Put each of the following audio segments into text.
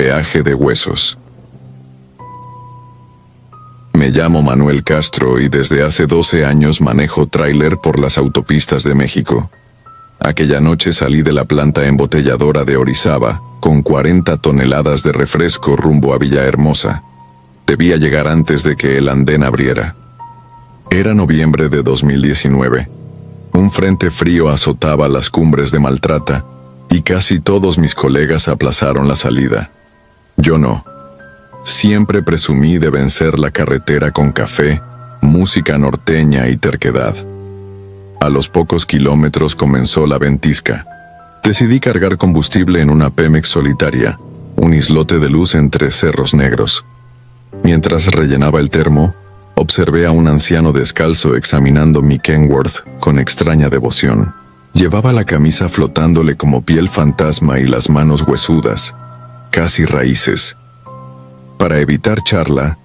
peaje de huesos. Me llamo Manuel Castro y desde hace 12 años manejo tráiler por las autopistas de México. Aquella noche salí de la planta embotelladora de Orizaba con 40 toneladas de refresco rumbo a Villahermosa. Debía llegar antes de que el andén abriera. Era noviembre de 2019. Un frente frío azotaba las cumbres de Maltrata y casi todos mis colegas aplazaron la salida. Yo no. Siempre presumí de vencer la carretera con café, música norteña y terquedad. A los pocos kilómetros comenzó la ventisca. Decidí cargar combustible en una Pemex solitaria, un islote de luz entre cerros negros. Mientras rellenaba el termo, observé a un anciano descalzo examinando mi Kenworth con extraña devoción. Llevaba la camisa flotándole como piel fantasma y las manos huesudas, casi raíces. Para evitar charla,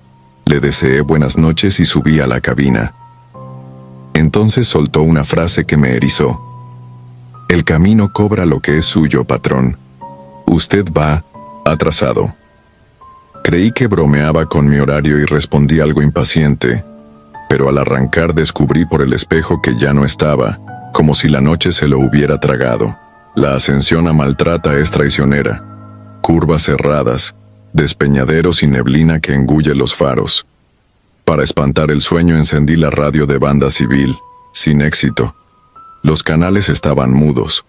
le deseé buenas noches y subí a la cabina. Entonces soltó una frase que me erizó. El camino cobra lo que es suyo, patrón. Usted va atrasado. Creí que bromeaba con mi horario y respondí algo impaciente, pero al arrancar descubrí por el espejo que ya no estaba, como si la noche se lo hubiera tragado. La ascensión a Maltrata es traicionera. Curvas cerradas, despeñaderos y neblina que engulle los faros. Para espantar el sueño encendí la radio de banda civil, sin éxito. Los canales estaban mudos.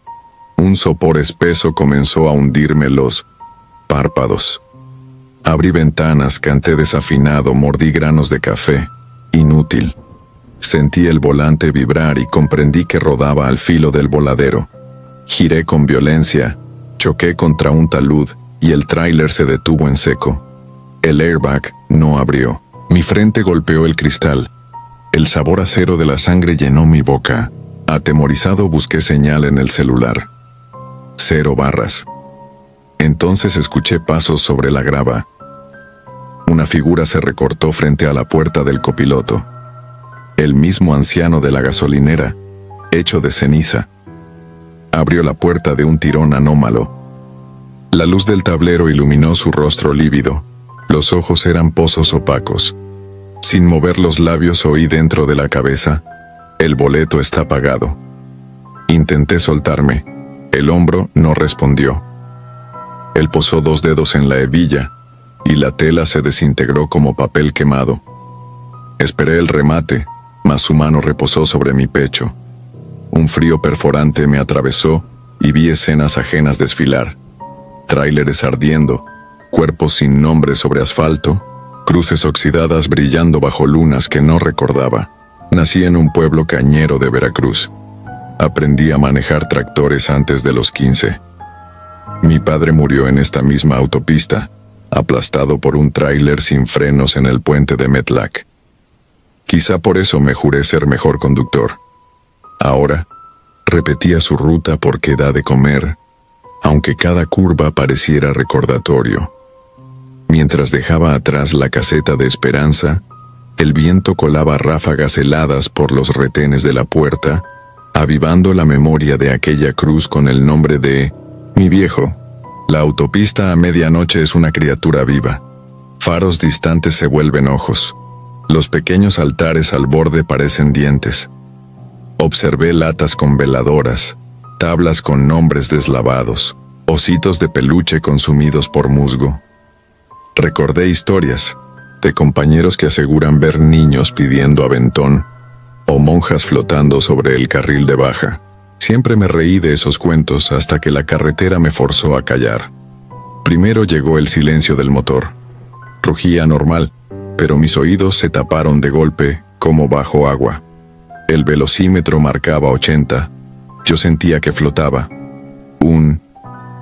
Un sopor espeso comenzó a hundirme los párpados. Abrí ventanas, canté desafinado, mordí granos de café. Inútil. Sentí el volante vibrar y comprendí que rodaba al filo del voladero. Giré con violencia, choqué contra un talud y el tráiler se detuvo en seco. El airbag no abrió. Mi frente golpeó el cristal. El sabor acero de la sangre llenó mi boca. Atemorizado busqué señal en el celular. 0 barras. Entonces escuché pasos sobre la grava. Una figura se recortó frente a la puerta del copiloto. El mismo anciano de la gasolinera, hecho de ceniza. Abrió la puerta de un tirón anómalo. La luz del tablero iluminó su rostro lívido. Los ojos eran pozos opacos. Sin mover los labios oí dentro de la cabeza: el boleto está pagado. Intenté soltarme. El hombro no respondió. Él posó 2 dedos en la hebilla y la tela se desintegró como papel quemado. Esperé el remate, mas su mano reposó sobre mi pecho. Un frío perforante me atravesó y vi escenas ajenas desfilar. Tráileres ardiendo, cuerpos sin nombre sobre asfalto, cruces oxidadas brillando bajo lunas que no recordaba. Nací en un pueblo cañero de Veracruz. Aprendí a manejar tractores antes de los 15. Mi padre murió en esta misma autopista, aplastado por un tráiler sin frenos en el puente de Metlac. Quizá por eso me juré ser mejor conductor. Ahora, repetía su ruta porque da de comer, aunque cada curva pareciera recordatorio. Mientras dejaba atrás la caseta de Esperanza, el viento colaba ráfagas heladas por los retenes de la puerta, avivando la memoria de aquella cruz con el nombre de mi viejo. La autopista a medianoche es una criatura viva. Faros distantes se vuelven ojos. Los pequeños altares al borde parecen dientes. Observé latas con veladoras, tablas con nombres deslavados, ositos de peluche consumidos por musgo. Recordé historias de compañeros que aseguran ver niños pidiendo aventón o monjas flotando sobre el carril de baja. Siempre me reí de esos cuentos hasta que la carretera me forzó a callar. Primero llegó el silencio del motor. Rugía normal, pero mis oídos se taparon de golpe como bajo agua. El velocímetro marcaba 80. Yo sentía que flotaba. Un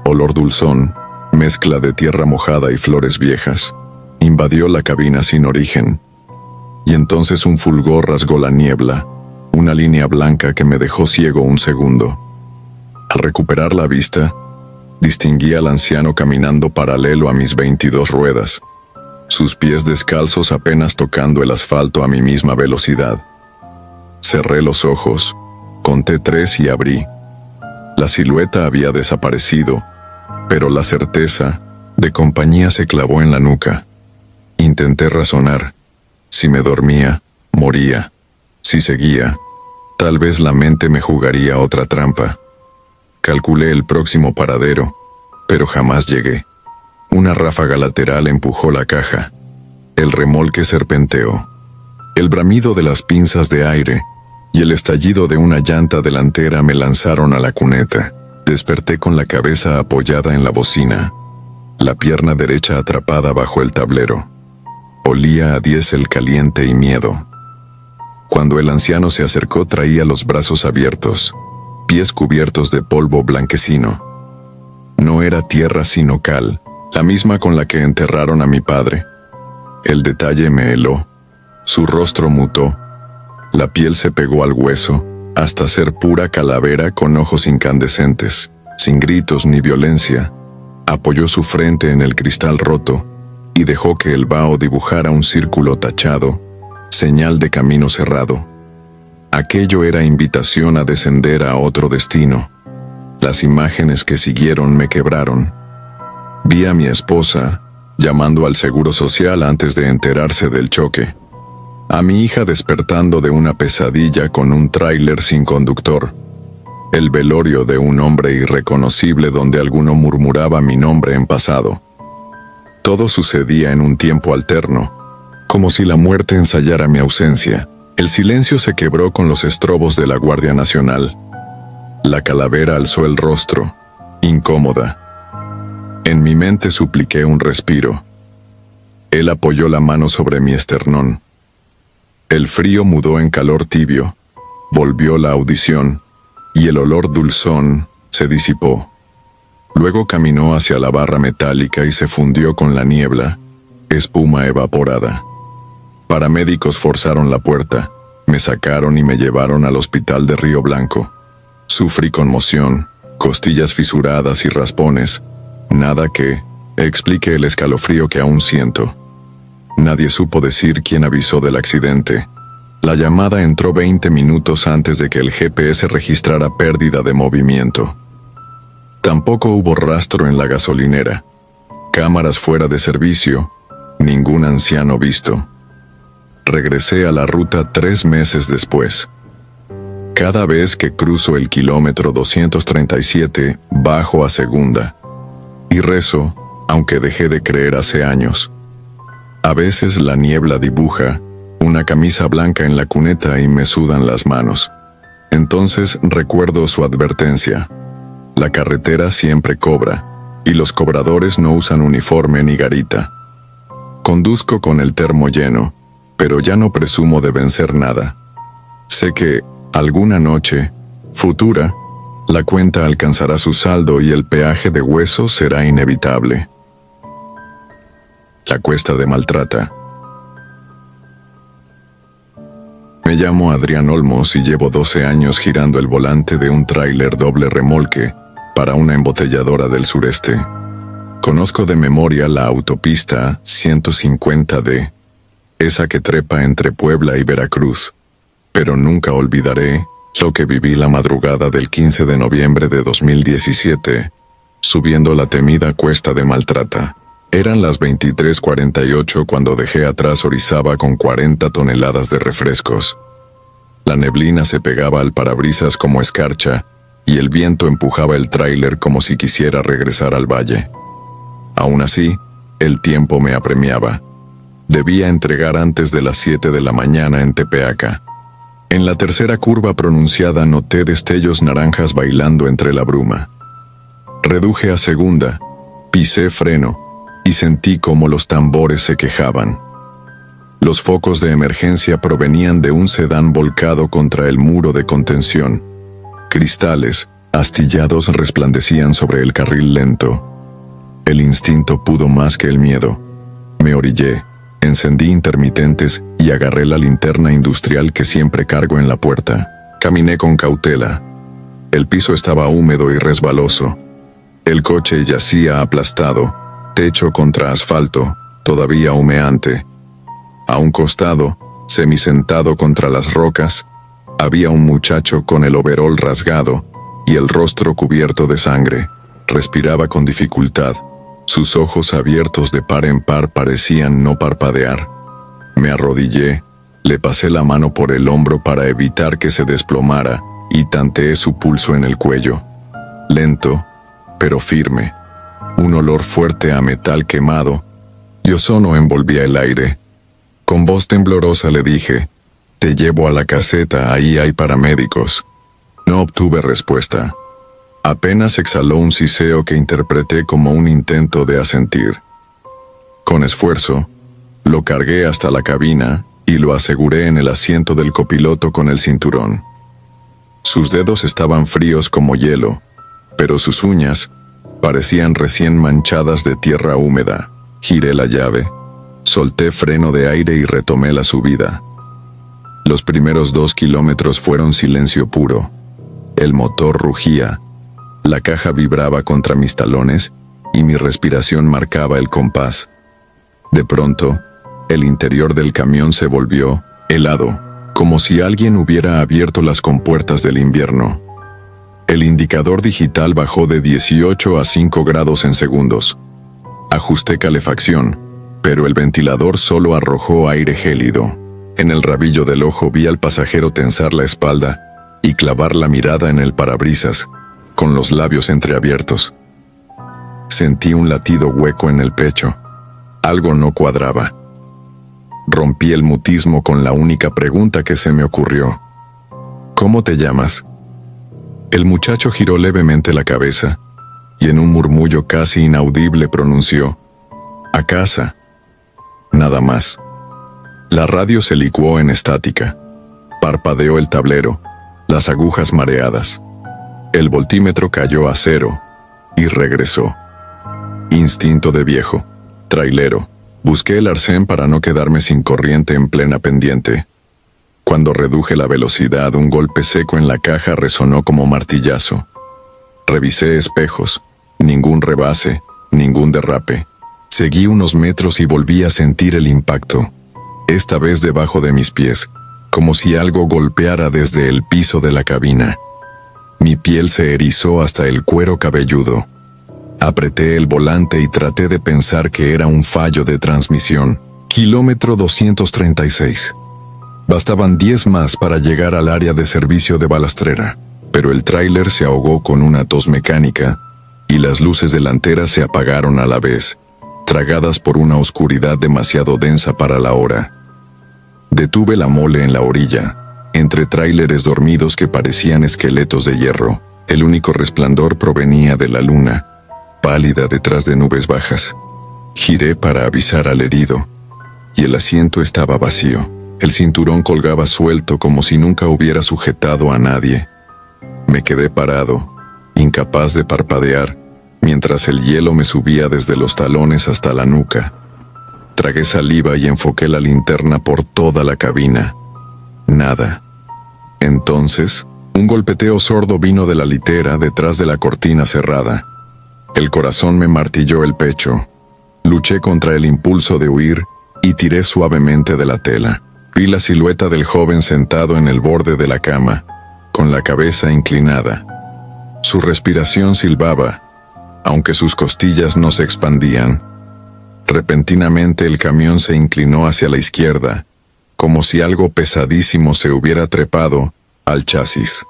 olor dulzón, mezcla de tierra mojada y flores viejas, invadió la cabina sin origen. Y entonces un fulgor rasgó la niebla, una línea blanca que me dejó ciego un segundo. Al recuperar la vista, distinguí al anciano caminando paralelo a mis 22 ruedas, sus pies descalzos apenas tocando el asfalto a mi misma velocidad. Cerré los ojos, conté 3 y abrí. La silueta había desaparecido, pero la certeza de compañía se clavó en la nuca. Intenté razonar. Si me dormía, moría. Si seguía, tal vez la mente me jugaría otra trampa. Calculé el próximo paradero, pero jamás llegué. Una ráfaga lateral empujó la caja. El remolque serpenteó. El bramido de las pinzas de aire y el estallido de una llanta delantera me lanzaron a la cuneta. Desperté con la cabeza apoyada en la bocina, la pierna derecha atrapada bajo el tablero. Olía a diésel caliente y miedo. Cuando el anciano se acercó traía los brazos abiertos, pies cubiertos de polvo blanquecino. No era tierra sino cal, la misma con la que enterraron a mi padre. El detalle me heló. Su rostro mutó. La piel se pegó al hueso, hasta ser pura calavera con ojos incandescentes. Sin gritos ni violencia, apoyó su frente en el cristal roto y dejó que el vaho dibujara un círculo tachado, señal de camino cerrado. Aquello era invitación a descender a otro destino. Las imágenes que siguieron me quebraron. Vi a mi esposa llamando al seguro social antes de enterarse del choque. A mi hija despertando de una pesadilla con un tráiler sin conductor. El velorio de un hombre irreconocible donde alguno murmuraba mi nombre en pasado. Todo sucedía en un tiempo alterno, como si la muerte ensayara mi ausencia. El silencio se quebró con los estrobos de la Guardia Nacional. La calavera alzó el rostro, incómoda. En mi mente supliqué un respiro. Él apoyó la mano sobre mi esternón. El frío mudó en calor tibio, volvió la audición, y el olor dulzón se disipó. Luego caminó hacia la barra metálica y se fundió con la niebla, espuma evaporada. Paramédicos forzaron la puerta, me sacaron y me llevaron al hospital de Río Blanco. Sufrí conmoción, costillas fisuradas y raspones, nada que explique el escalofrío que aún siento. Nadie supo decir quién avisó del accidente. La llamada entró 20 minutos antes de que el GPS registrara pérdida de movimiento. Tampoco hubo rastro en la gasolinera. Cámaras fuera de servicio, ningún anciano visto. Regresé a la ruta 3 meses después. Cada vez que cruzo el kilómetro 237, bajo a segunda. Y rezo, aunque dejé de creer hace años. A veces la niebla dibuja una camisa blanca en la cuneta y me sudan las manos. Entonces recuerdo su advertencia. La carretera siempre cobra, y los cobradores no usan uniforme ni garita. Conduzco con el termo lleno, pero ya no presumo de vencer nada. Sé que, alguna noche, futura, la cuenta alcanzará su saldo y el peaje de huesos será inevitable. La cuesta de Maltrata. Me llamo Adrián Olmos y llevo 12 años girando el volante de un tráiler doble remolque para una embotelladora del sureste. Conozco de memoria la autopista 150D, esa que trepa entre Puebla y Veracruz, pero nunca olvidaré lo que viví la madrugada del 15 de noviembre de 2017, subiendo la temida cuesta de Maltrata. Eran las 23:48 cuando dejé atrás Orizaba con 40 toneladas de refrescos. La neblina se pegaba al parabrisas como escarcha, y el viento empujaba el tráiler como si quisiera regresar al valle. Aún así, el tiempo me apremiaba. Debía entregar antes de las 7 de la mañana en Tepeaca. En la tercera curva pronunciada noté destellos naranjas bailando entre la bruma. Reduje a segunda, pisé freno, y sentí como los tambores se quejaban. Los focos de emergencia provenían de un sedán volcado contra el muro de contención. Cristales, astillados, resplandecían sobre el carril lento. El instinto pudo más que el miedo. Me orillé, encendí intermitentes y agarré la linterna industrial que siempre cargo en la puerta. Caminé con cautela. El piso estaba húmedo y resbaloso. El coche yacía aplastado, techo contra asfalto, todavía humeante. A un costado, semisentado contra las rocas, había un muchacho con el overol rasgado y el rostro cubierto de sangre. Respiraba con dificultad, Sus ojos abiertos de par en par parecían no parpadear. Me arrodillé, le pasé la mano por el hombro para evitar que se desplomara y tanteé su pulso en el cuello. Lento, pero firme. Un olor fuerte a metal quemado y ozono envolvía el aire. Con voz temblorosa le dije: «Te llevo a la caseta, ahí hay paramédicos». No obtuve respuesta. Apenas exhaló un siseo que interpreté como un intento de asentir. Con esfuerzo, lo cargué hasta la cabina y lo aseguré en el asiento del copiloto con el cinturón. Sus dedos estaban fríos como hielo, pero sus uñas parecían recién manchadas de tierra húmeda. Giré la llave, solté freno de aire y retomé la subida. Los primeros 2 kilómetros fueron silencio puro. El motor rugía, la caja vibraba contra mis talones y mi respiración marcaba el compás. De pronto, el interior del camión se volvió helado, como si alguien hubiera abierto las compuertas del invierno. El indicador digital bajó de 18 a 5 grados en segundos. Ajusté calefacción, pero el ventilador solo arrojó aire gélido. En el rabillo del ojo vi al pasajero tensar la espalda y clavar la mirada en el parabrisas, con los labios entreabiertos. Sentí un latido hueco en el pecho. Algo no cuadraba. Rompí el mutismo con la única pregunta que se me ocurrió. «¿Cómo te llamas?». El muchacho giró levemente la cabeza y en un murmullo casi inaudible pronunció: «A casa». Nada más. La radio se licuó en estática. Parpadeó el tablero, las agujas mareadas. El voltímetro cayó a 0 y regresó. Instinto de viejo, trailero. Busqué el arcén para no quedarme sin corriente en plena pendiente. Cuando reduje la velocidad, un golpe seco en la caja resonó como martillazo. Revisé espejos. Ningún rebase, ningún derrape. Seguí unos metros y volví a sentir el impacto. Esta vez debajo de mis pies, como si algo golpeara desde el piso de la cabina. Mi piel se erizó hasta el cuero cabelludo. Apreté el volante y traté de pensar que era un fallo de transmisión. Kilómetro 236. Bastaban 10 más para llegar al área de servicio de balastrera, pero el tráiler se ahogó con una tos mecánica y las luces delanteras se apagaron a la vez, tragadas por una oscuridad demasiado densa para la hora. Detuve la mole en la orilla, entre tráileres dormidos que parecían esqueletos de hierro. El único resplandor provenía de la luna, pálida detrás de nubes bajas. Giré para avisar al herido, y el asiento estaba vacío. El cinturón colgaba suelto como si nunca hubiera sujetado a nadie. Me quedé parado, incapaz de parpadear, mientras el hielo me subía desde los talones hasta la nuca. Tragué saliva y enfoqué la linterna por toda la cabina. Nada. Entonces, un golpeteo sordo vino de la litera detrás de la cortina cerrada. El corazón me martilló el pecho. Luché contra el impulso de huir y tiré suavemente de la tela. Vi la silueta del joven sentado en el borde de la cama, con la cabeza inclinada. Su respiración silbaba, aunque sus costillas no se expandían. Repentinamente el camión se inclinó hacia la izquierda, como si algo pesadísimo se hubiera trepado al chasis.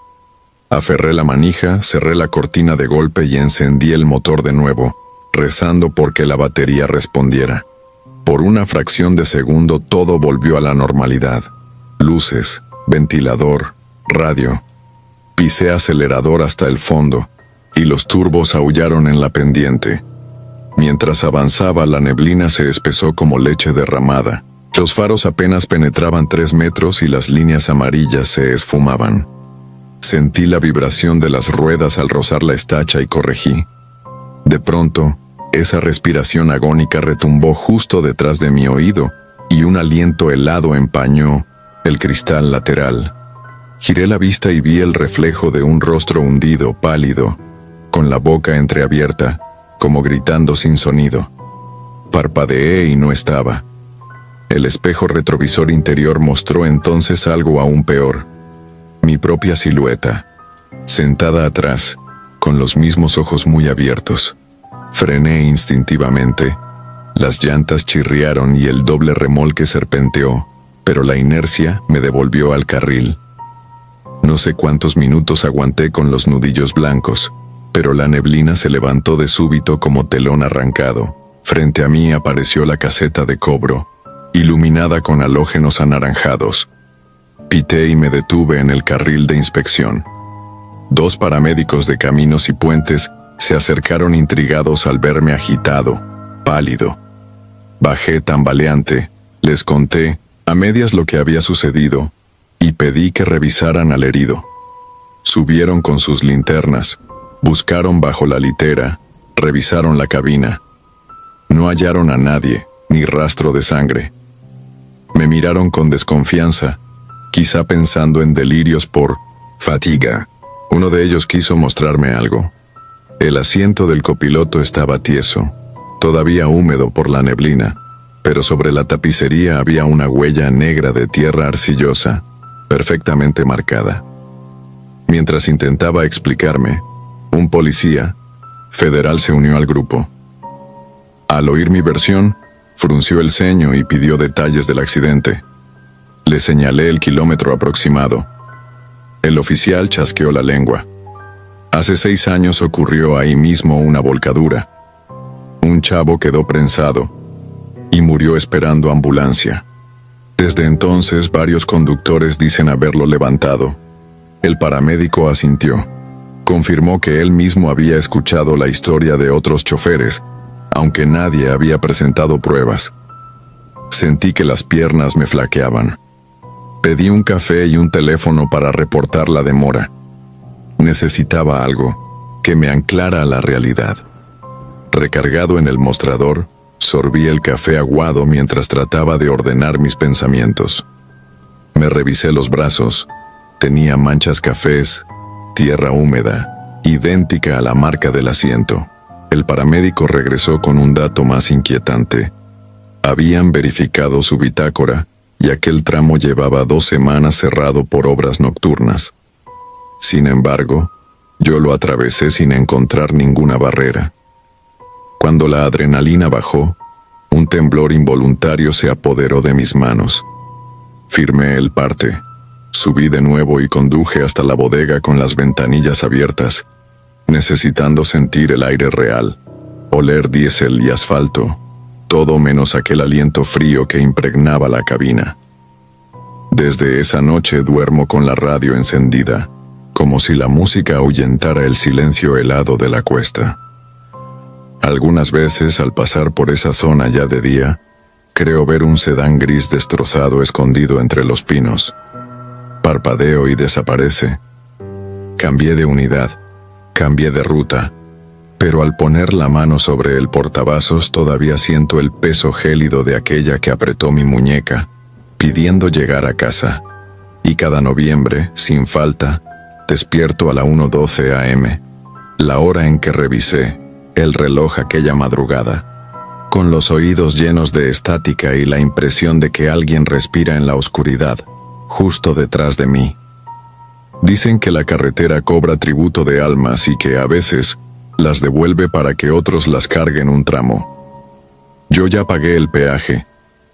Aferré la manija, cerré la cortina de golpe y encendí el motor de nuevo, rezando porque la batería respondiera. Por una fracción de segundo todo volvió a la normalidad. Luces, ventilador, radio. Pisé acelerador hasta el fondo, y los turbos aullaron en la pendiente. Mientras avanzaba, la neblina se espesó como leche derramada. Los faros apenas penetraban 3 metros y las líneas amarillas se esfumaban. Sentí la vibración de las ruedas al rozar la estacha y corregí. De pronto, esa respiración agónica retumbó justo detrás de mi oído y un aliento helado empañó el cristal lateral. Giré la vista y vi el reflejo de un rostro hundido, pálido, con la boca entreabierta, como gritando sin sonido. Parpadeé y no estaba. El espejo retrovisor interior mostró entonces algo aún peor. Mi propia silueta, sentada atrás, con los mismos ojos muy abiertos. Frené instintivamente. Las llantas chirriaron y el doble remolque serpenteó, pero la inercia me devolvió al carril. No sé cuántos minutos aguanté con los nudillos blancos, pero la neblina se levantó de súbito como telón arrancado. Frente a mí apareció la caseta de cobro, iluminada con halógenos anaranjados. Pité y me detuve en el carril de inspección. 2 paramédicos de caminos y puentes se acercaron intrigados al verme agitado, pálido. Bajé tambaleante, les conté a medias lo que había sucedido y pedí que revisaran al herido. Subieron con sus linternas, buscaron bajo la litera, revisaron la cabina. No hallaron a nadie, ni rastro de sangre. Me miraron con desconfianza, quizá pensando en delirios por fatiga. Uno de ellos quiso mostrarme algo. El asiento del copiloto estaba tieso, todavía húmedo por la neblina, pero sobre la tapicería había una huella negra de tierra arcillosa, perfectamente marcada. Mientras intentaba explicarme, un policía federal se unió al grupo. Al oír mi versión, frunció el ceño y pidió detalles del accidente. Le señalé el kilómetro aproximado. El oficial chasqueó la lengua. Hace 6 años ocurrió ahí mismo una volcadura. Un chavo quedó prensado y murió esperando ambulancia. Desde entonces varios conductores dicen haberlo levantado. El paramédico asintió. Confirmó que él mismo había escuchado la historia de otros choferes, aunque nadie había presentado pruebas. Sentí que las piernas me flaqueaban. Pedí un café y un teléfono para reportar la demora. Necesitaba algo que me anclara a la realidad. Recargado en el mostrador, sorbí el café aguado mientras trataba de ordenar mis pensamientos. Me revisé los brazos. Tenía manchas cafés, tierra húmeda, idéntica a la marca del asiento. El paramédico regresó con un dato más inquietante. Habían verificado su bitácora y aquel tramo llevaba 2 semanas cerrado por obras nocturnas. Sin embargo, yo lo atravesé sin encontrar ninguna barrera. Cuando la adrenalina bajó, un temblor involuntario se apoderó de mis manos. Firmé el parte, subí de nuevo y conduje hasta la bodega con las ventanillas abiertas, necesitando sentir el aire real, oler diésel y asfalto, todo menos aquel aliento frío que impregnaba la cabina. Desde esa noche duermo con la radio encendida, como si la música ahuyentara el silencio helado de la cuesta. Algunas veces, al pasar por esa zona ya de día, creo ver un sedán gris destrozado escondido entre los pinos. Parpadeo y desaparece. Cambié de unidad, cambié de ruta, pero al poner la mano sobre el portavasos todavía siento el peso gélido de aquella que apretó mi muñeca, pidiendo llegar a casa. Y cada noviembre, sin falta, despierto a la 1:12 a.m., la hora en que revisé el reloj aquella madrugada, con los oídos llenos de estática y la impresión de que alguien respira en la oscuridad, justo detrás de mí. Dicen que la carretera cobra tributo de almas y que a veces las devuelve para que otros las carguen un tramo. Yo ya pagué el peaje,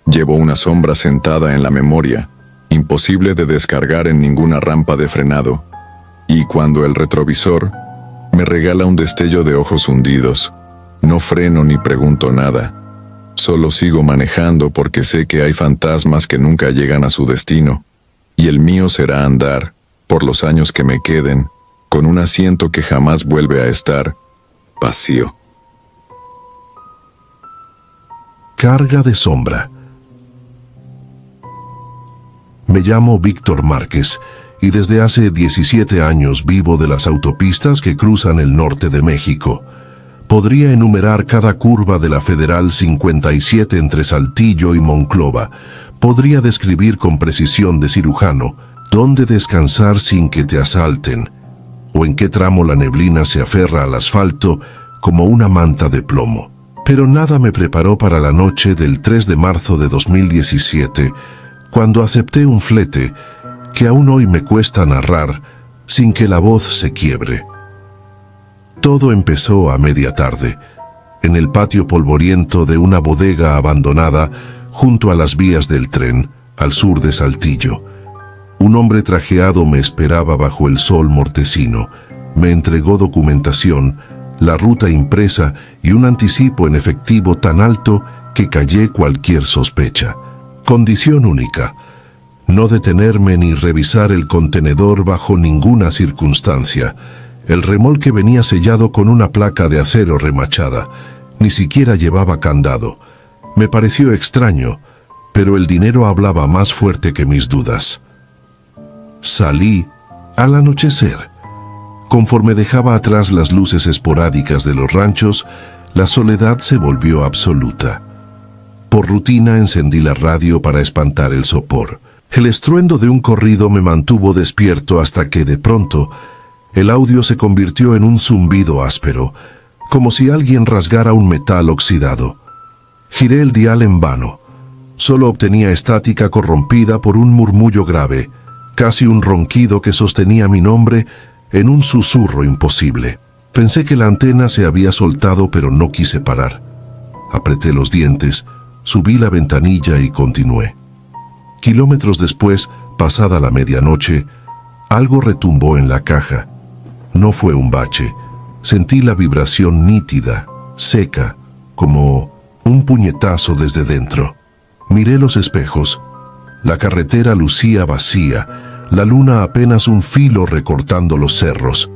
llevo una sombra sentada en la memoria, imposible de descargar en ninguna rampa de frenado, y cuando el retrovisor me regala un destello de ojos hundidos, no freno ni pregunto nada. Solo sigo manejando porque sé que hay fantasmas que nunca llegan a su destino, y el mío será andar, por los años que me queden, con un asiento que jamás vuelve a estar vacío. Carga de sombra. Me llamo Víctor Márquez y desde hace 17 años vivo de las autopistas que cruzan el norte de México. Podría enumerar cada curva de la Federal 57 entre Saltillo y Monclova. Podría describir con precisión de cirujano dónde descansar sin que te asalten, o en qué tramo la neblina se aferra al asfalto como una manta de plomo. Pero nada me preparó para la noche del 3 de marzo de 2017, cuando acepté un flete que aún hoy me cuesta narrar sin que la voz se quiebre. Todo empezó a media tarde. en el patio polvoriento de una bodega abandonada junto a las vías del tren, al sur de Saltillo. Un hombre trajeado me esperaba bajo el sol mortecino. Me entregó documentación, la ruta impresa y un anticipo en efectivo tan alto que callé cualquier sospecha. Condición única: no detenerme ni revisar el contenedor bajo ninguna circunstancia. El remolque venía sellado con una placa de acero remachada. Ni siquiera llevaba candado. Me pareció extraño, pero el dinero hablaba más fuerte que mis dudas. Salí al anochecer. Conforme dejaba atrás las luces esporádicas de los ranchos, la soledad se volvió absoluta. Por rutina encendí la radio para espantar el sopor. El estruendo de un corrido me mantuvo despierto hasta que, de pronto, el audio se convirtió en un zumbido áspero, como si alguien rasgara un metal oxidado. Giré el dial en vano. Solo obtenía estática corrompida por un murmullo grave, casi un ronquido que sostenía mi nombre en un susurro imposible. Pensé que la antena se había soltado, pero no quise parar. Apreté los dientes, subí la ventanilla y continué. Kilómetros después, pasada la medianoche, algo retumbó en la caja. No fue un bache. Sentí la vibración nítida, seca, como un puñetazo desde dentro. Miré los espejos. La carretera lucía vacía, la luna apenas un filo recortando los cerros.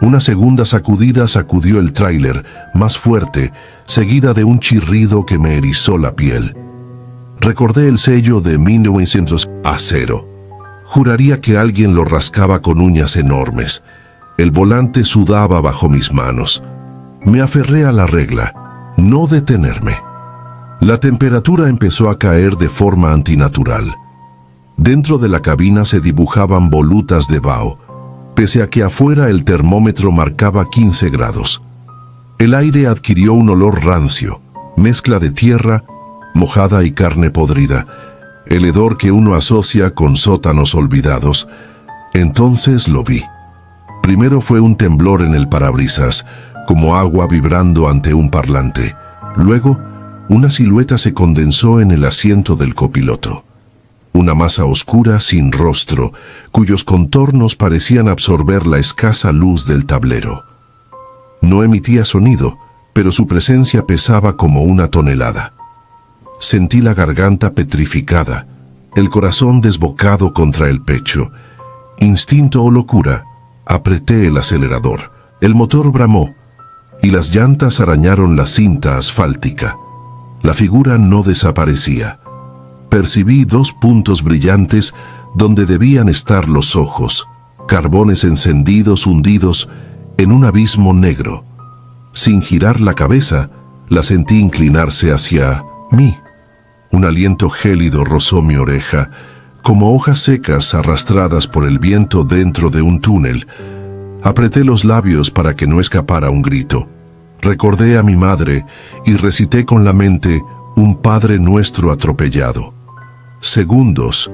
Una segunda sacudida sacudió el tráiler, más fuerte, seguida de un chirrido que me erizó la piel. Recordé el sello de 1900 acero. Juraría que alguien lo rascaba con uñas enormes. El volante sudaba bajo mis manos. Me aferré a la regla: no detenerme. La temperatura empezó a caer de forma antinatural. Dentro de la cabina se dibujaban volutas de vaho, pese a que afuera el termómetro marcaba 15 grados. El aire adquirió un olor rancio, mezcla de tierra, mojada y carne podrida, el hedor que uno asocia con sótanos olvidados. Entonces lo vi. Primero fue un temblor en el parabrisas, como agua vibrando ante un parlante. Luego, una silueta se condensó en el asiento del copiloto. Una masa oscura sin rostro, cuyos contornos parecían absorber la escasa luz del tablero. No emitía sonido, pero su presencia pesaba como una tonelada. Sentí la garganta petrificada, el corazón desbocado contra el pecho. Instinto o locura, apreté el acelerador. El motor bramó, y las llantas arañaron la cinta asfáltica. La figura no desaparecía. Percibí 2 puntos brillantes donde debían estar los ojos, carbones encendidos hundidos en un abismo negro. Sin girar la cabeza, la sentí inclinarse hacia mí. Un aliento gélido rozó mi oreja, como hojas secas arrastradas por el viento dentro de un túnel. Apreté los labios para que no escapara un grito. Recordé a mi madre y recité con la mente un Padre Nuestro atropellado. Segundos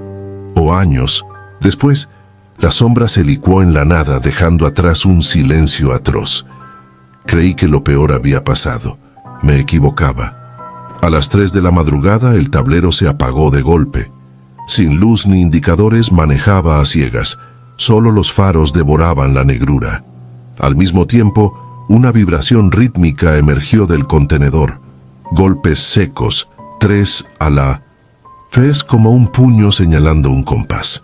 o años después, la sombra se licuó en la nada, dejando atrás un silencio atroz. Creí que lo peor había pasado. Me equivocaba. A las 3 de la madrugada el tablero se apagó de golpe. Sin luz ni indicadores manejaba a ciegas. Solo los faros devoraban la negrura. Al mismo tiempo, una vibración rítmica emergió del contenedor. Golpes secos, 3 a la vez, como un puño señalando un compás.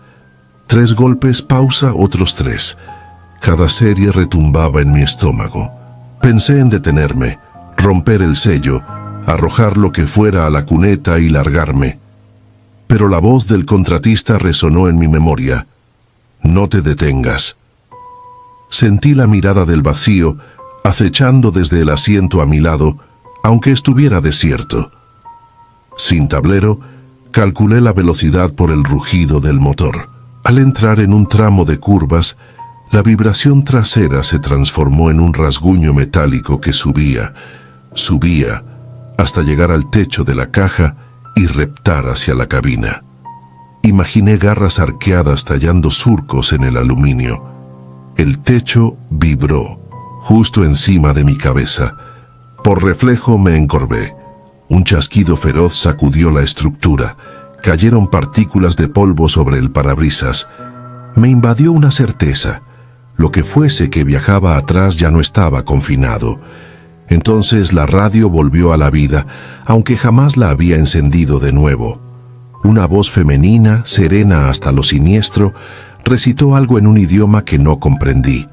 3 golpes, pausa, otros 3. Cada serie retumbaba en mi estómago. Pensé en detenerme, romper el sello, arrojar lo que fuera a la cuneta y largarme. Pero la voz del contratista resonó en mi memoria. No te detengas. Sentí la mirada del vacío, acechando desde el asiento a mi lado, aunque estuviera desierto. Sin tablero, calculé la velocidad por el rugido del motor. Al entrar en un tramo de curvas, la vibración trasera se transformó en un rasguño metálico que subía, hasta llegar al techo de la caja y reptar hacia la cabina. Imaginé garras arqueadas tallando surcos en el aluminio. El techo vibró, justo encima de mi cabeza. Por reflejo me encorvé. Un chasquido feroz sacudió la estructura. Cayeron partículas de polvo sobre el parabrisas. Me invadió una certeza. Lo que fuese que viajaba atrás ya no estaba confinado. Entonces la radio volvió a la vida, aunque jamás la había encendido de nuevo. Una voz femenina, serena hasta lo siniestro, recitó algo en un idioma que no comprendí.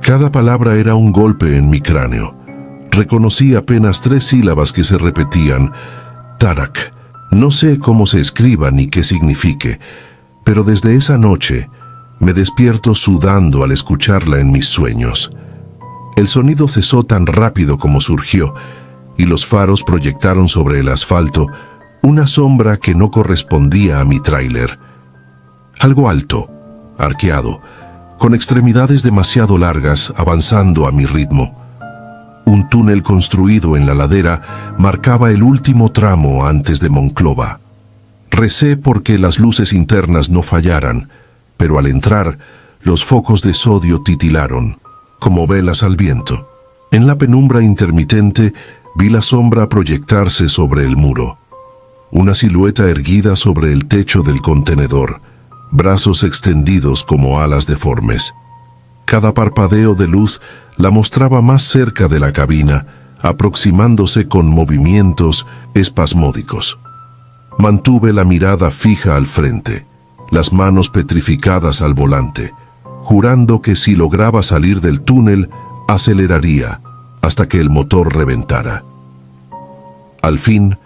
Cada palabra era un golpe en mi cráneo. Reconocí apenas 3 sílabas que se repetían. Tarak. No sé cómo se escriba ni qué signifique, pero desde esa noche me despierto sudando al escucharla en mis sueños. El sonido cesó tan rápido como surgió, y los faros proyectaron sobre el asfalto una sombra que no correspondía a mi tráiler. Algo alto, arqueado, con extremidades demasiado largas, avanzando a mi ritmo. Un túnel construido en la ladera marcaba el último tramo antes de Monclova. Recé porque las luces internas no fallaran, pero al entrar, los focos de sodio titilaron, como velas al viento. En la penumbra intermitente vi la sombra proyectarse sobre el muro. Una silueta erguida sobre el techo del contenedor, brazos extendidos como alas deformes. Cada parpadeo de luz la mostraba más cerca de la cabina, aproximándose con movimientos espasmódicos. Mantuve la mirada fija al frente, las manos petrificadas al volante, jurando que si lograba salir del túnel, aceleraría hasta que el motor reventara. Al fin,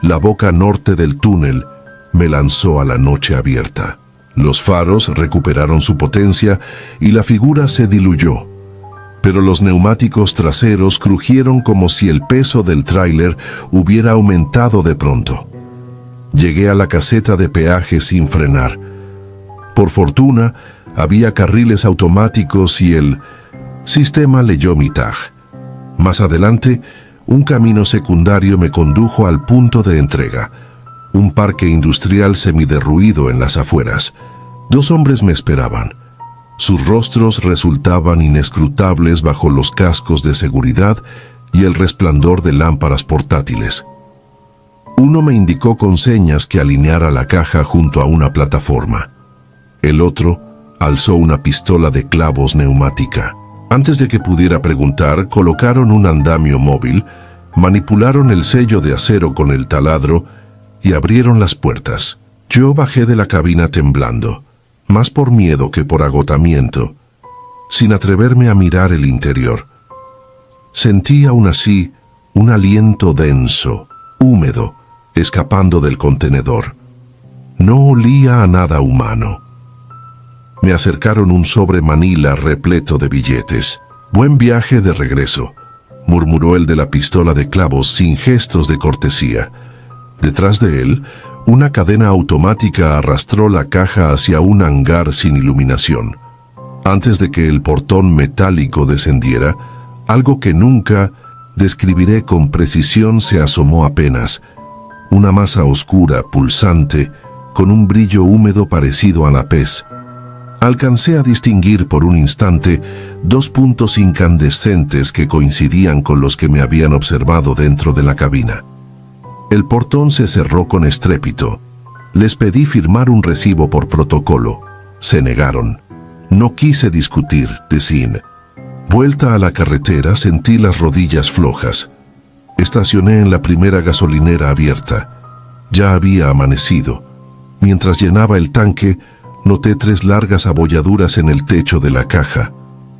la boca norte del túnel me lanzó a la noche abierta. Los faros recuperaron su potencia y la figura se diluyó, pero los neumáticos traseros crujieron como si el peso del tráiler hubiera aumentado de pronto. Llegué a la caseta de peaje sin frenar. Por fortuna, había carriles automáticos y el sistema leyó mi tag. Más adelante, un camino secundario me condujo al punto de entrega, un parque industrial semiderruido en las afueras. 2 hombres me esperaban. Sus rostros resultaban inescrutables bajo los cascos de seguridad y el resplandor de lámparas portátiles. Uno me indicó con señas que alineara la caja junto a una plataforma. El otro alzó una pistola de clavos neumática. Antes de que pudiera preguntar, colocaron un andamio móvil, manipularon el sello de acero con el taladro y abrieron las puertas. Yo bajé de la cabina temblando, más por miedo que por agotamiento, sin atreverme a mirar el interior. Sentí aún así un aliento denso, húmedo, escapando del contenedor. No olía a nada humano. Me acercaron un sobre manila repleto de billetes. «Buen viaje de regreso», murmuró el de la pistola de clavos sin gestos de cortesía. Detrás de él, una cadena automática arrastró la caja hacia un hangar sin iluminación. Antes de que el portón metálico descendiera, algo que nunca describiré con precisión se asomó apenas. Una masa oscura, pulsante, con un brillo húmedo parecido a la pez. Alcancé a distinguir por un instante 2 puntos incandescentes que coincidían con los que me habían observado dentro de la cabina. El portón se cerró con estrépito. Les pedí firmar un recibo por protocolo. Se negaron. No quise discutir, decían. Vuelta a la carretera, sentí las rodillas flojas. Estacioné en la primera gasolinera abierta. Ya había amanecido. Mientras llenaba el tanque, noté 3 largas abolladuras en el techo de la caja,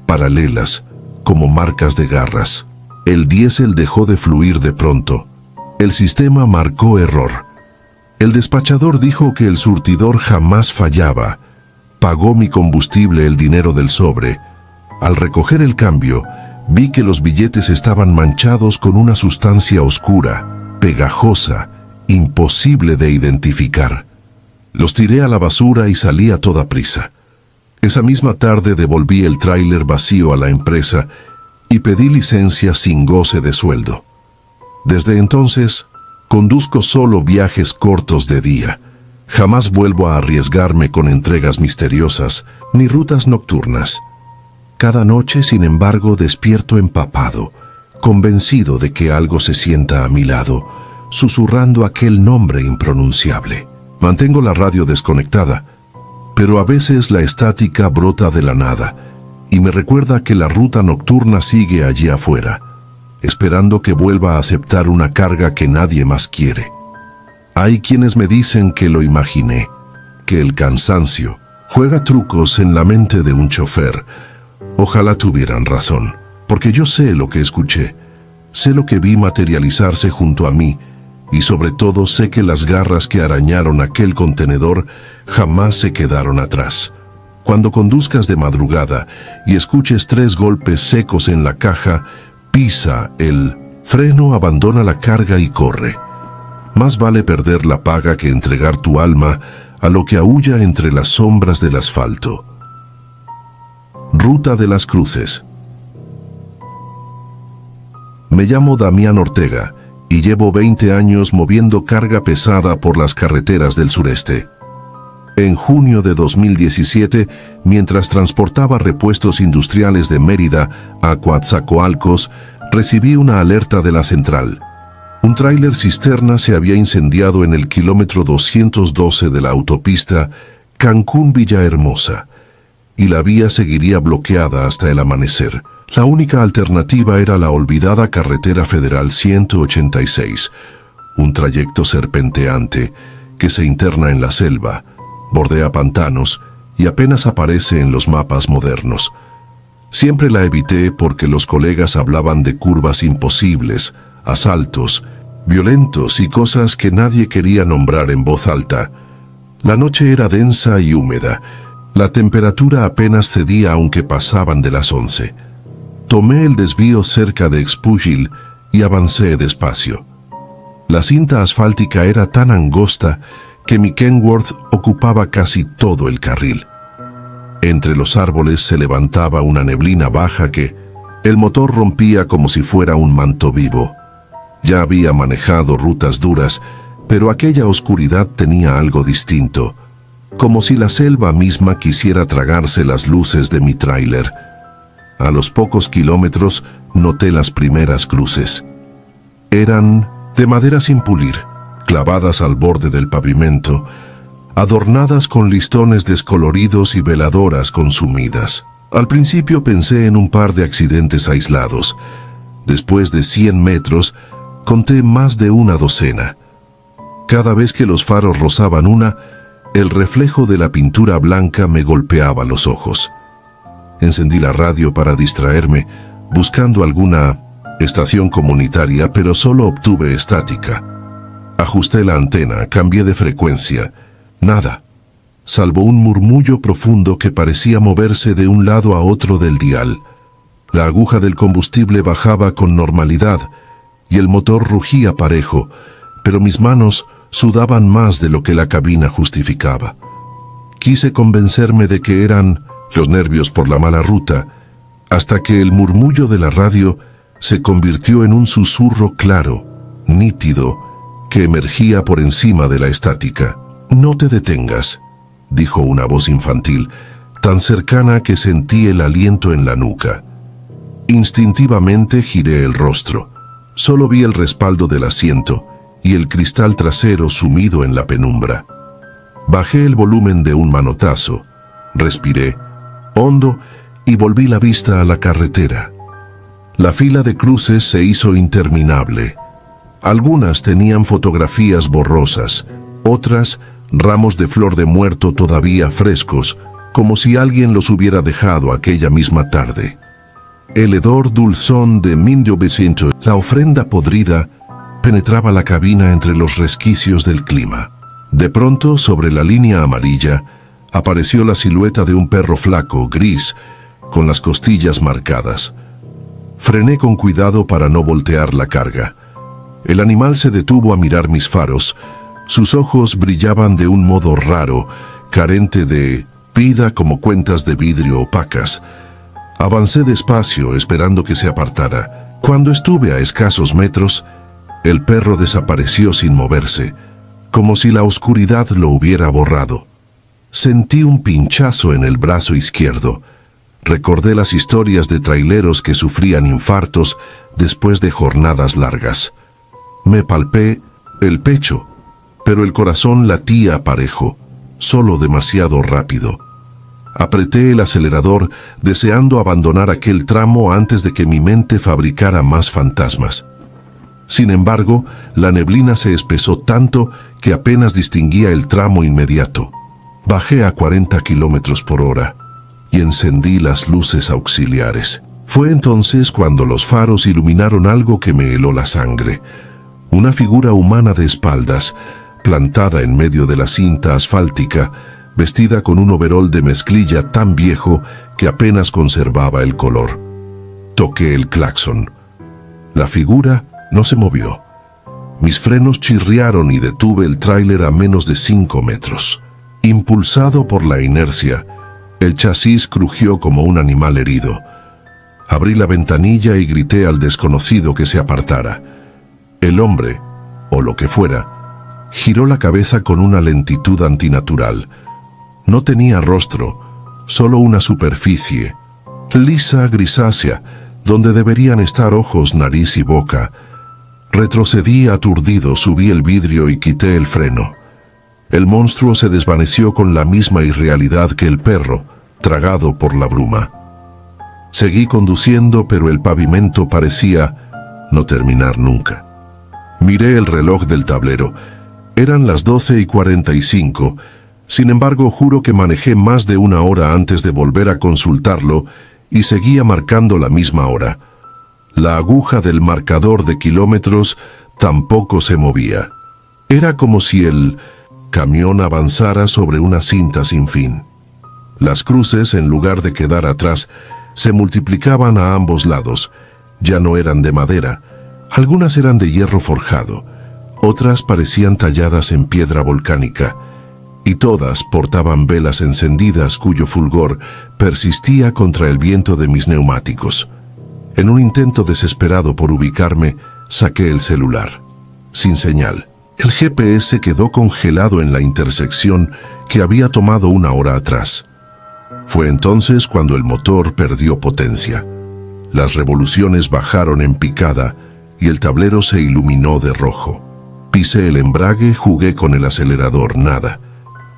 paralelas, como marcas de garras. El diésel dejó de fluir de pronto. El sistema marcó error. El despachador dijo que el surtidor jamás fallaba. Pagó mi combustible el dinero del sobre. Al recoger el cambio, vi que los billetes estaban manchados con una sustancia oscura, pegajosa, imposible de identificar. Los tiré a la basura y salí a toda prisa. Esa misma tarde devolví el tráiler vacío a la empresa y pedí licencia sin goce de sueldo. Desde entonces, conduzco solo viajes cortos de día. Jamás vuelvo a arriesgarme con entregas misteriosas ni rutas nocturnas. Cada noche, sin embargo, despierto empapado, convencido de que algo se sienta a mi lado, susurrando aquel nombre impronunciable. Mantengo la radio desconectada, pero a veces la estática brota de la nada y me recuerda que la ruta nocturna sigue allí afuera, esperando que vuelva a aceptar una carga que nadie más quiere. Hay quienes me dicen que lo imaginé, que el cansancio juega trucos en la mente de un chofer. Ojalá tuvieran razón, porque yo sé lo que escuché, sé lo que vi materializarse junto a mí, y sobre todo sé que las garras que arañaron aquel contenedor jamás se quedaron atrás. Cuando conduzcas de madrugada y escuches 3 golpes secos en la caja, pisa el freno, abandona la carga y corre. Más vale perder la paga que entregar tu alma a lo que aúlla entre las sombras del asfalto. Ruta de las Cruces. Me llamo Damián Ortega y llevo 20 años moviendo carga pesada por las carreteras del sureste. En junio de 2017, mientras transportaba repuestos industriales de Mérida a Coatzacoalcos, recibí una alerta de la central. Un tráiler cisterna se había incendiado en el kilómetro 212 de la autopista Cancún-Villahermosa, y la vía seguiría bloqueada hasta el amanecer. La única alternativa era la olvidada carretera federal 186, un trayecto serpenteante que se interna en la selva, bordea pantanos y apenas aparece en los mapas modernos. Siempre la evité porque los colegas hablaban de curvas imposibles, asaltos, violentos y cosas que nadie quería nombrar en voz alta. La noche era densa y húmeda. La temperatura apenas cedía aunque pasaban de las 11. Tomé el desvío cerca de Xpujil y avancé despacio. La cinta asfáltica era tan angosta que mi Kenworth ocupaba casi todo el carril. Entre los árboles se levantaba una neblina baja que el motor rompía como si fuera un manto vivo. Ya había manejado rutas duras, pero aquella oscuridad tenía algo distinto, como si la selva misma quisiera tragarse las luces de mi tráiler. A los pocos kilómetros noté las primeras cruces. Eran de madera sin pulir, clavadas al borde del pavimento, adornadas con listones descoloridos y veladoras consumidas. Al principio pensé en un par de accidentes aislados. Después de 100 metros, conté más de una docena. Cada vez que los faros rozaban una, el reflejo de la pintura blanca me golpeaba los ojos. Encendí la radio para distraerme, buscando alguna estación comunitaria, pero solo obtuve estática. Ajusté la antena, cambié de frecuencia. Nada, salvo un murmullo profundo que parecía moverse de un lado a otro del dial. La aguja del combustible bajaba con normalidad y el motor rugía parejo, pero mis manos sudaban más de lo que la cabina justificaba. Quise convencerme de que eran los nervios por la mala ruta, hasta que el murmullo de la radio se convirtió en un susurro claro, nítido, que emergía por encima de la estática. «No te detengas», dijo una voz infantil, tan cercana que sentí el aliento en la nuca. Instintivamente giré el rostro. Solo vi el respaldo del asiento y el cristal trasero sumido en la penumbra. Bajé el volumen de un manotazo, respiré hondo y volví la vista a la carretera. La fila de cruces se hizo interminable. Algunas tenían fotografías borrosas, otras ramos de flor de muerto todavía frescos, como si alguien los hubiera dejado aquella misma tarde. El hedor dulzón de Mindio Vicinto, la ofrenda podrida, penetraba la cabina entre los resquicios del clima. De pronto, sobre la línea amarilla, apareció la silueta de un perro flaco, gris, con las costillas marcadas. Frené con cuidado para no voltear la carga. El animal se detuvo a mirar mis faros. Sus ojos brillaban de un modo raro, carente de vida, como cuentas de vidrio opacas. Avancé despacio, esperando que se apartara. Cuando estuve a escasos metros, el perro desapareció sin moverse, como si la oscuridad lo hubiera borrado. Sentí un pinchazo en el brazo izquierdo. Recordé las historias de traileros que sufrían infartos después de jornadas largas. Me palpé el pecho, pero el corazón latía parejo, solo demasiado rápido. Apreté el acelerador deseando abandonar aquel tramo antes de que mi mente fabricara más fantasmas. Sin embargo, la neblina se espesó tanto que apenas distinguía el tramo inmediato. Bajé a 40 kilómetros por hora y encendí las luces auxiliares. Fue entonces cuando los faros iluminaron algo que me heló la sangre. Una figura humana de espaldas, plantada en medio de la cinta asfáltica, vestida con un overol de mezclilla tan viejo que apenas conservaba el color. Toqué el claxon. La figura no se movió. Mis frenos chirriaron y detuve el tráiler a menos de 5 metros. Impulsado por la inercia, el chasis crujió como un animal herido. Abrí la ventanilla y grité al desconocido que se apartara. El hombre, o lo que fuera, giró la cabeza con una lentitud antinatural. No tenía rostro, solo una superficie, lisa grisácea, donde deberían estar ojos, nariz y boca. Retrocedí aturdido, subí el vidrio y quité el freno. El monstruo se desvaneció con la misma irrealidad que el perro, tragado por la bruma. Seguí conduciendo, pero el pavimento parecía no terminar nunca. Miré el reloj del tablero. Eran las 12:45. Sin embargo, juro que manejé más de 1 hora antes de volver a consultarlo y seguía marcando la misma hora. La aguja del marcador de kilómetros tampoco se movía. Era como si el camión avanzara sobre una cinta sin fin. Las cruces, en lugar de quedar atrás, se multiplicaban a ambos lados. Ya no eran de madera. Algunas eran de hierro forjado. Otras parecían talladas en piedra volcánica. Y todas portaban velas encendidas cuyo fulgor persistía contra el viento de mis neumáticos. En un intento desesperado por ubicarme, saqué el celular. Sin señal. El GPS quedó congelado en la intersección que había tomado 1 hora atrás. Fue entonces cuando el motor perdió potencia. Las revoluciones bajaron en picada y el tablero se iluminó de rojo. Pisé el embrague, jugué con el acelerador, nada.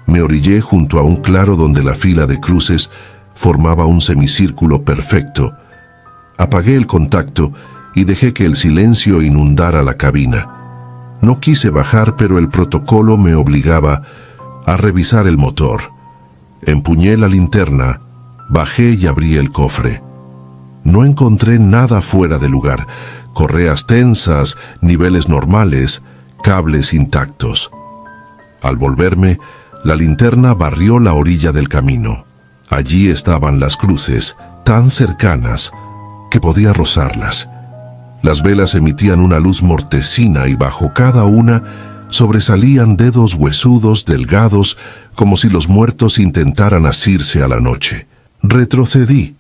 Me orillé junto a un claro donde la fila de cruces formaba un semicírculo perfecto. Apagué el contacto y dejé que el silencio inundara la cabina. No quise bajar, pero el protocolo me obligaba a revisar el motor. Empuñé la linterna, bajé y abrí el cofre. No encontré nada fuera de lugar. Correas tensas, niveles normales, cables intactos. Al volverme, la linterna barrió la orilla del camino. Allí estaban las cruces, tan cercanas que podía rozarlas. Las velas emitían una luz mortecina y bajo cada una sobresalían dedos huesudos, delgados, como si los muertos intentaran asirse a la noche. Retrocedí,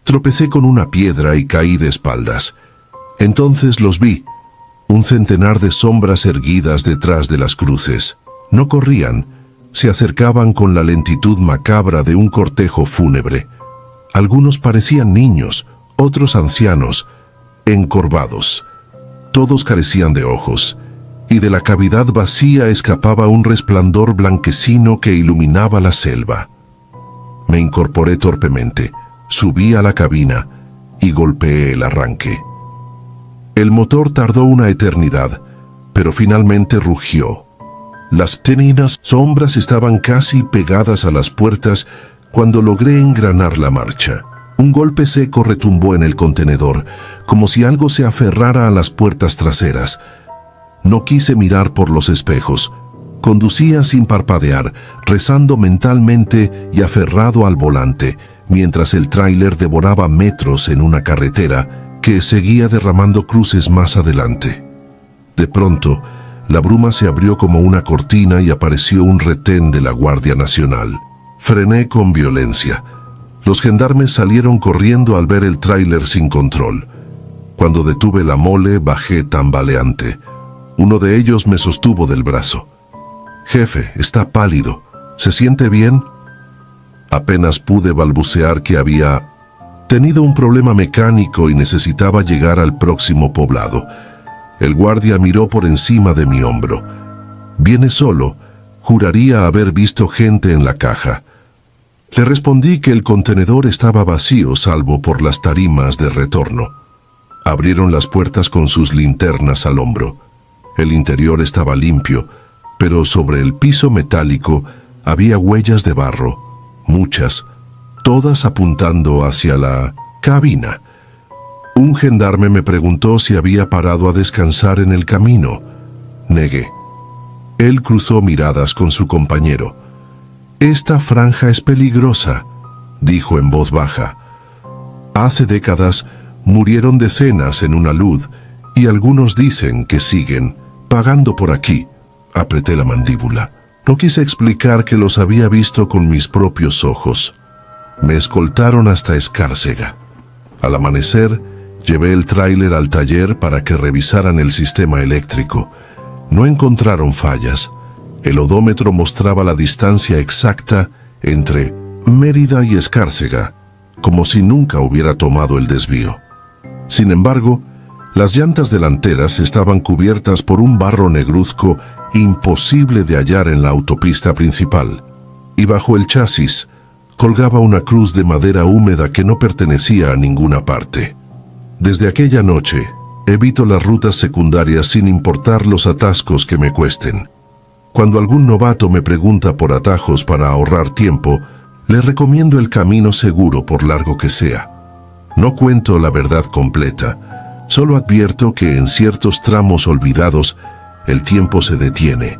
tropecé con una piedra y caí de espaldas. Entonces los vi, un centenar de sombras erguidas detrás de las cruces. No corrían, se acercaban con la lentitud macabra de un cortejo fúnebre. Algunos parecían niños, otros ancianos, encorvados. Todos carecían de ojos, y de la cavidad vacía escapaba un resplandor blanquecino que iluminaba la selva. Me incorporé torpemente, subí a la cabina y golpeé el arranque. El motor tardó una eternidad, pero finalmente rugió. Las teninas sombras estaban casi pegadas a las puertas cuando logré engranar la marcha. Un golpe seco retumbó en el contenedor, como si algo se aferrara a las puertas traseras. No quise mirar por los espejos. Conducía sin parpadear, rezando mentalmente y aferrado al volante, mientras el tráiler devoraba metros en una carretera que seguía derramando cruces más adelante. De pronto, la bruma se abrió como una cortina y apareció un retén de la Guardia Nacional. Frené con violencia. Los gendarmes salieron corriendo al ver el tráiler sin control. Cuando detuve la mole, bajé tambaleante. Uno de ellos me sostuvo del brazo. «Jefe, está pálido. ¿Se siente bien?» Apenas pude balbucear que había tenido un problema mecánico y necesitaba llegar al próximo poblado. El guardia miró por encima de mi hombro. «¿Viene solo? Juraría haber visto gente en la caja». Le respondí que el contenedor estaba vacío salvo por las tarimas de retorno. Abrieron las puertas con sus linternas al hombro. El interior estaba limpio, pero sobre el piso metálico había huellas de barro, muchas, todas apuntando hacia la cabina. Un gendarme me preguntó si había parado a descansar en el camino. Negué. Él cruzó miradas con su compañero. «Esta franja es peligrosa», dijo en voz baja. «Hace décadas murieron decenas en una luz y algunos dicen que siguen pagando por aquí». Apreté la mandíbula. No quise explicar que los había visto con mis propios ojos. Me escoltaron hasta Escárcega. Al amanecer, llevé el tráiler al taller para que revisaran el sistema eléctrico. No encontraron fallas. El odómetro mostraba la distancia exacta entre Mérida y Escárcega, como si nunca hubiera tomado el desvío. Sin embargo, las llantas delanteras estaban cubiertas por un barro negruzco imposible de hallar en la autopista principal, y bajo el chasis colgaba una cruz de madera húmeda que no pertenecía a ninguna parte. Desde aquella noche, evito las rutas secundarias sin importar los atascos que me cuesten. Cuando algún novato me pregunta por atajos para ahorrar tiempo, le recomiendo el camino seguro por largo que sea. No cuento la verdad completa, solo advierto que en ciertos tramos olvidados el tiempo se detiene,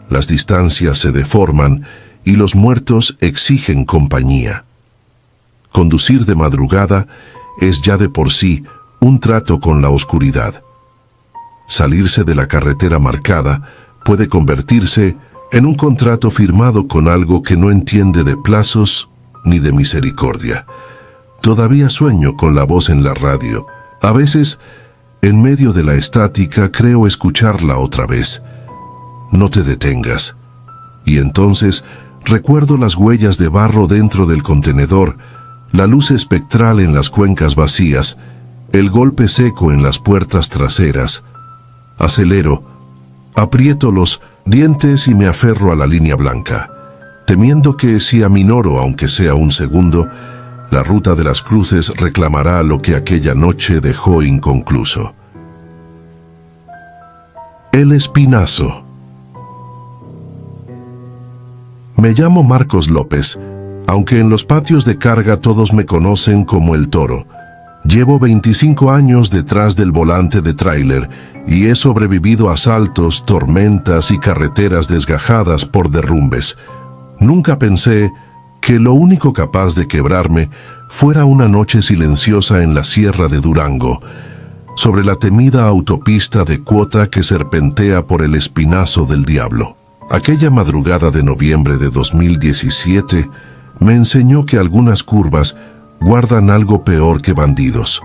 las distancias se deforman y los muertos exigen compañía. Conducir de madrugada es ya de por sí un trato con la oscuridad. Salirse de la carretera marcada puede convertirse en un contrato firmado con algo que no entiende de plazos ni de misericordia. Todavía sueño con la voz en la radio. A veces, en medio de la estática, creo escucharla otra vez. «No te detengas». Y entonces recuerdo las huellas de barro dentro del contenedor, la luz espectral en las cuencas vacías, el golpe seco en las puertas traseras. Acelero, aprieto los dientes y me aferro a la línea blanca, temiendo que si aminoro aunque sea un segundo, la ruta de las cruces reclamará lo que aquella noche dejó inconcluso. El Espinazo. Me llamo Marcos López, aunque en los patios de carga todos me conocen como el Toro. Llevo 25 años detrás del volante de tráiler y he sobrevivido a asaltos, tormentas y carreteras desgajadas por derrumbes. Nunca pensé que lo único capaz de quebrarme fuera una noche silenciosa en la Sierra de Durango, sobre la temida autopista de cuota que serpentea por el Espinazo del Diablo. Aquella madrugada de noviembre de 2017 me enseñó que algunas curvas guardan algo peor que bandidos.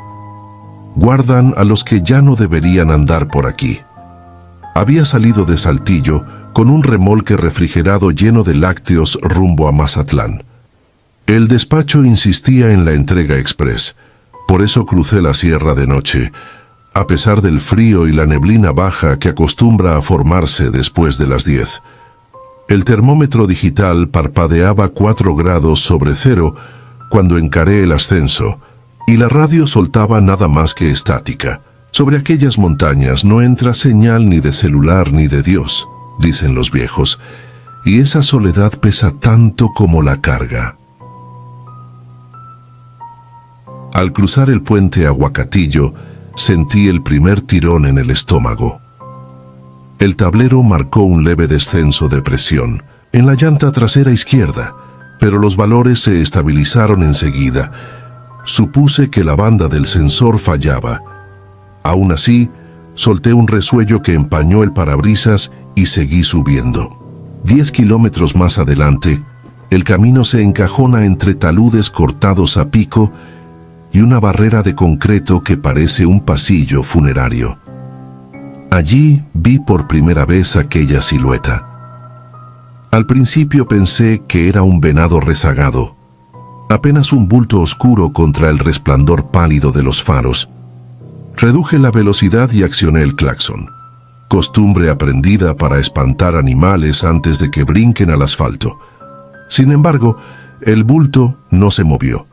Guardan a los que ya no deberían andar por aquí. Había salido de Saltillo con un remolque refrigerado lleno de lácteos rumbo a Mazatlán. El despacho insistía en la entrega express, por eso crucé la sierra de noche, a pesar del frío y la neblina baja que acostumbra a formarse después de las 10. El termómetro digital parpadeaba 4 grados sobre cero cuando encaré el ascenso, y la radio soltaba nada más que estática. Sobre aquellas montañas no entra señal ni de celular ni de Dios, dicen los viejos, y esa soledad pesa tanto como la carga. Al cruzar el puente Aguacatillo, sentí el primer tirón en el estómago. El tablero marcó un leve descenso de presión en la llanta trasera izquierda, pero los valores se estabilizaron enseguida. Supuse que la banda del sensor fallaba. Aún así, solté un resuello que empañó el parabrisas y seguí subiendo. 10 kilómetros más adelante, el camino se encajona entre taludes cortados a pico y una barrera de concreto que parece un pasillo funerario. Allí vi por primera vez aquella silueta. Al principio pensé que era un venado rezagado, apenas un bulto oscuro contra el resplandor pálido de los faros. Reduje la velocidad y accioné el claxon, costumbre aprendida para espantar animales antes de que brinquen al asfalto. Sin embargo, el bulto no se movió.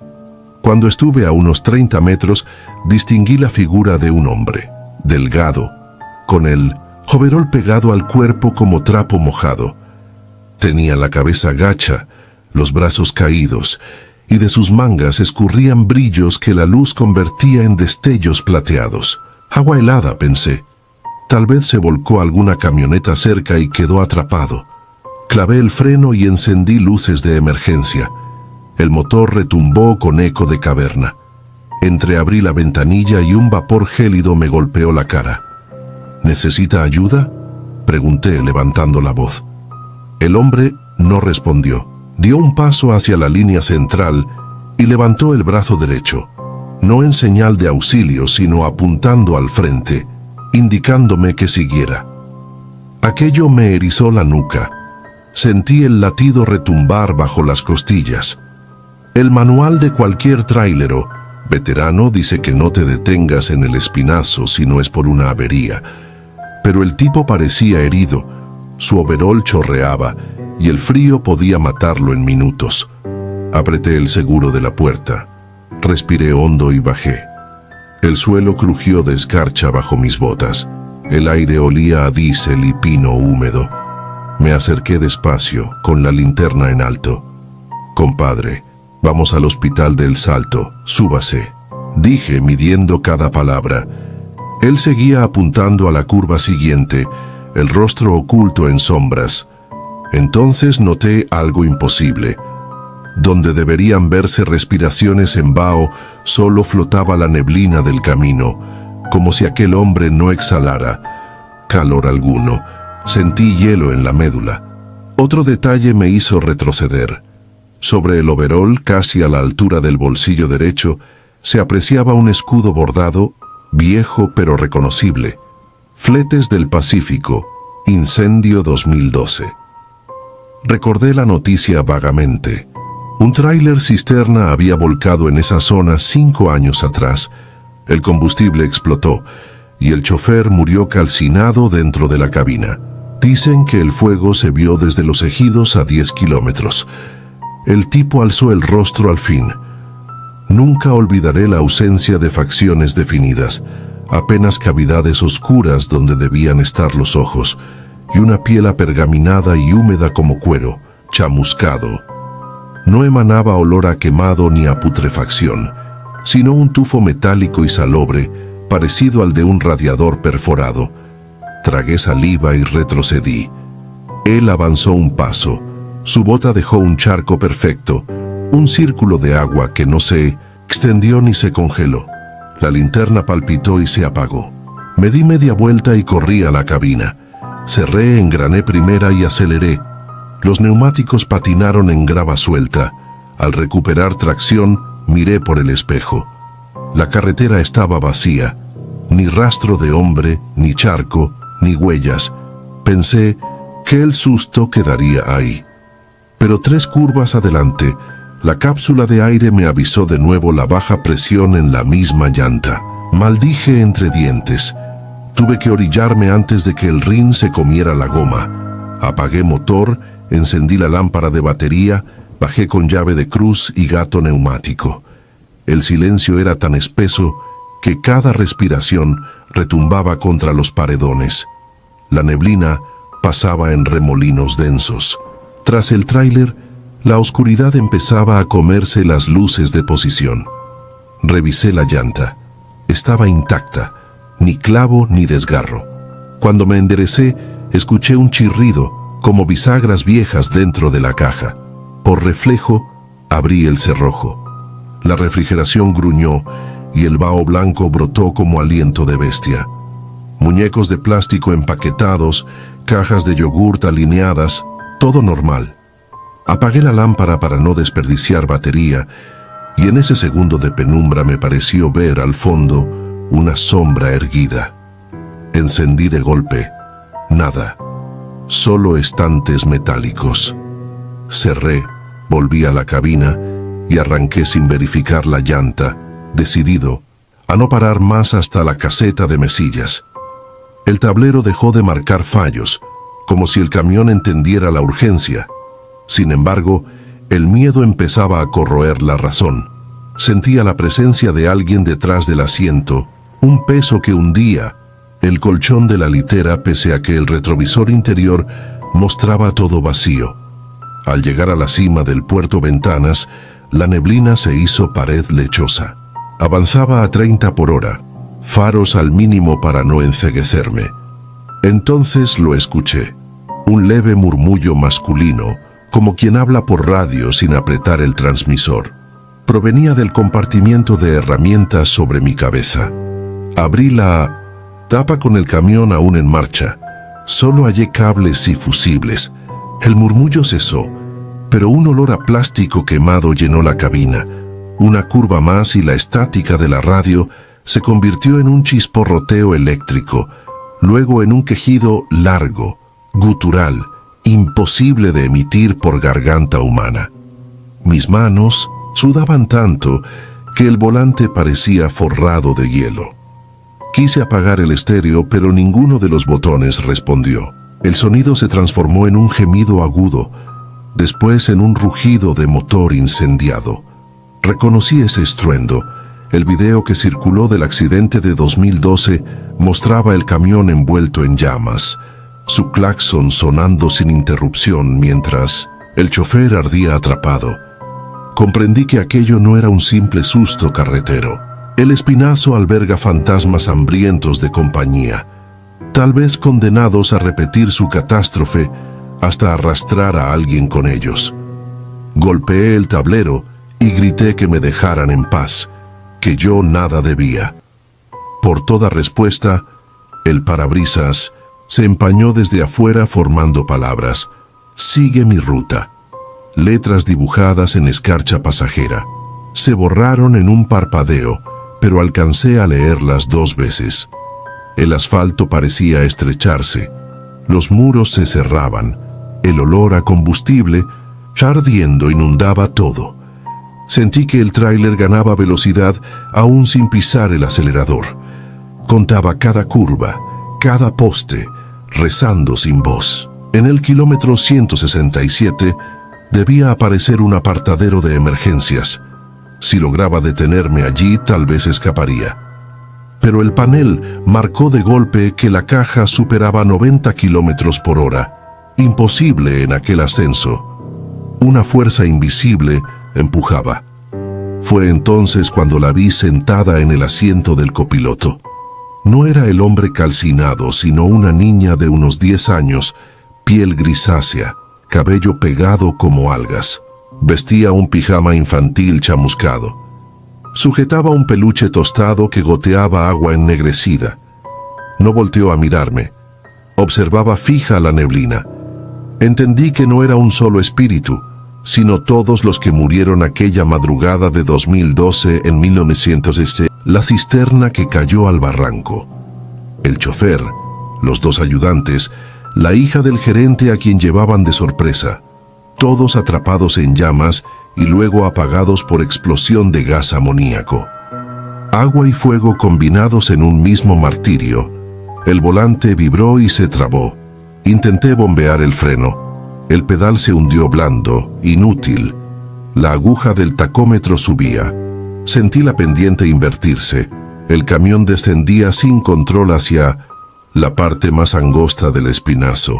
Cuando estuve a unos 30 metros, distinguí la figura de un hombre, delgado, con el overol pegado al cuerpo como trapo mojado. Tenía la cabeza gacha, los brazos caídos, y de sus mangas escurrían brillos que la luz convertía en destellos plateados. Agua helada, pensé. Tal vez se volcó alguna camioneta cerca y quedó atrapado. Clavé el freno y encendí luces de emergencia. El motor retumbó con eco de caverna. Entreabrí la ventanilla y un vapor gélido me golpeó la cara. ¿Necesita ayuda?, pregunté levantando la voz. El hombre no respondió. Dio un paso hacia la línea central y levantó el brazo derecho, no en señal de auxilio, sino apuntando al frente, indicándome que siguiera. Aquello me erizó la nuca. Sentí el latido retumbar bajo las costillas. El manual de cualquier trailero veterano dice que no te detengas en el espinazo si no es por una avería. Pero el tipo parecía herido, su overol chorreaba y el frío podía matarlo en minutos. Apreté el seguro de la puerta, respiré hondo y bajé. El suelo crujió de escarcha bajo mis botas. El aire olía a diésel y pino húmedo. Me acerqué despacio, con la linterna en alto. «Compadre, vamos al hospital del Salto, súbase», dije midiendo cada palabra. Él seguía apuntando a la curva siguiente, el rostro oculto en sombras. Entonces noté algo imposible. Donde deberían verse respiraciones en vaho, solo flotaba la neblina del camino, como si aquel hombre no exhalara calor alguno. Sentí hielo en la médula. Otro detalle me hizo retroceder. Sobre el overol, casi a la altura del bolsillo derecho, se apreciaba un escudo bordado, viejo pero reconocible. Fletes del Pacífico, incendio 2012. Recordé la noticia vagamente. Un tráiler cisterna había volcado en esa zona 5 años atrás. El combustible explotó y el chofer murió calcinado dentro de la cabina. Dicen que el fuego se vio desde Los Ejidos a 10 kilómetros. El tipo alzó el rostro al fin. Nunca olvidaré la ausencia de facciones definidas, apenas cavidades oscuras donde debían estar los ojos, y una piel apergaminada y húmeda como cuero, chamuscado. No emanaba olor a quemado ni a putrefacción, sino un tufo metálico y salobre, parecido al de un radiador perforado. Tragué saliva y retrocedí. Él avanzó un paso. Su bota dejó un charco perfecto, un círculo de agua que no se extendió ni se congeló. La linterna palpitó y se apagó. Me di media vuelta y corrí a la cabina. Cerré, engrané primera y aceleré. Los neumáticos patinaron en grava suelta. Al recuperar tracción, miré por el espejo. La carretera estaba vacía. Ni rastro de hombre, ni charco, ni huellas. Pensé que el susto quedaría ahí. Pero 3 curvas adelante, la cápsula de aire me avisó de nuevo la baja presión en la misma llanta. Maldije entre dientes. Tuve que orillarme antes de que el rin se comiera la goma. Apagué motor, encendí la lámpara de batería, bajé con llave de cruz y gato neumático. El silencio era tan espeso que cada respiración retumbaba contra los paredones. La neblina pasaba en remolinos densos. Tras el tráiler, la oscuridad empezaba a comerse las luces de posición. Revisé la llanta. Estaba intacta, ni clavo ni desgarro. Cuando me enderecé, escuché un chirrido, como bisagras viejas dentro de la caja. Por reflejo, abrí el cerrojo. La refrigeración gruñó y el vaho blanco brotó como aliento de bestia. Muñecos de plástico empaquetados, cajas de yogurt alineadas, todo normal. Apagué la lámpara para no desperdiciar batería y en ese segundo de penumbra me pareció ver al fondo una sombra erguida. Encendí de golpe. Nada. Solo estantes metálicos. Cerré, volví a la cabina y arranqué sin verificar la llanta, decidido a no parar más hasta la caseta de Mesillas. El tablero dejó de marcar fallos, como si el camión entendiera la urgencia. Sin embargo, el miedo empezaba a corroer la razón. Sentía la presencia de alguien detrás del asiento, un peso que hundía el colchón de la litera pese a que el retrovisor interior mostraba todo vacío. Al llegar a la cima del Puerto Ventanas, la neblina se hizo pared lechosa. Avanzaba a 30 por hora, faros al mínimo para no enceguecerme. Entonces lo escuché, un leve murmullo masculino, como quien habla por radio sin apretar el transmisor. Provenía del compartimiento de herramientas sobre mi cabeza. Abrí la tapa con el camión aún en marcha. Solo hallé cables y fusibles. El murmullo cesó, pero un olor a plástico quemado llenó la cabina. Una curva más y la estática de la radio se convirtió en un chisporroteo eléctrico, luego en un quejido largo, gutural, imposible de emitir por garganta humana. Mis manos sudaban tanto que el volante parecía forrado de hielo. Quise apagar el estéreo, pero ninguno de los botones respondió. El sonido se transformó en un gemido agudo, después en un rugido de motor incendiado. Reconocí ese estruendo. El video que circuló del accidente de 2012 mostraba el camión envuelto en llamas, su claxon sonando sin interrupción mientras el chofer ardía atrapado. Comprendí que aquello no era un simple susto carretero. El espinazo alberga fantasmas hambrientos de compañía, tal vez condenados a repetir su catástrofe hasta arrastrar a alguien con ellos. Golpeé el tablero y grité que me dejaran en paz, que yo nada debía. Por toda respuesta, el parabrisas se empañó desde afuera formando palabras. Sigue mi ruta. Letras dibujadas en escarcha pasajera. Se borraron en un parpadeo, pero alcancé a leerlas 2 veces. El asfalto parecía estrecharse. Los muros se cerraban. El olor a combustible, ardiendo, inundaba todo. Sentí que el tráiler ganaba velocidad aún sin pisar el acelerador. Contaba cada curva, cada poste, rezando sin voz. En el kilómetro 167 debía aparecer un apartadero de emergencias. Si lograba detenerme allí, tal vez escaparía. Pero el panel marcó de golpe que la caja superaba 90 kilómetros por hora. Imposible en aquel ascenso. Una fuerza invisible empujaba. Fue entonces cuando la vi sentada en el asiento del copiloto. No era el hombre calcinado, sino una niña de unos 10 años, piel grisácea, cabello pegado como algas. Vestía un pijama infantil chamuscado. Sujetaba un peluche tostado que goteaba agua ennegrecida. No volteó a mirarme. Observaba fija la neblina. Entendí que no era un solo espíritu, sino todos los que murieron aquella madrugada de 2012 en 1906, la cisterna que cayó al barranco. El chofer, los 2 ayudantes, la hija del gerente a quien llevaban de sorpresa, todos atrapados en llamas y luego apagados por explosión de gas amoníaco. Agua y fuego combinados en un mismo martirio. El volante vibró y se trabó. Intenté bombear el freno. El pedal se hundió blando, inútil. La aguja del tacómetro subía. Sentí la pendiente invertirse. El camión descendía sin control hacia la parte más angosta del espinazo.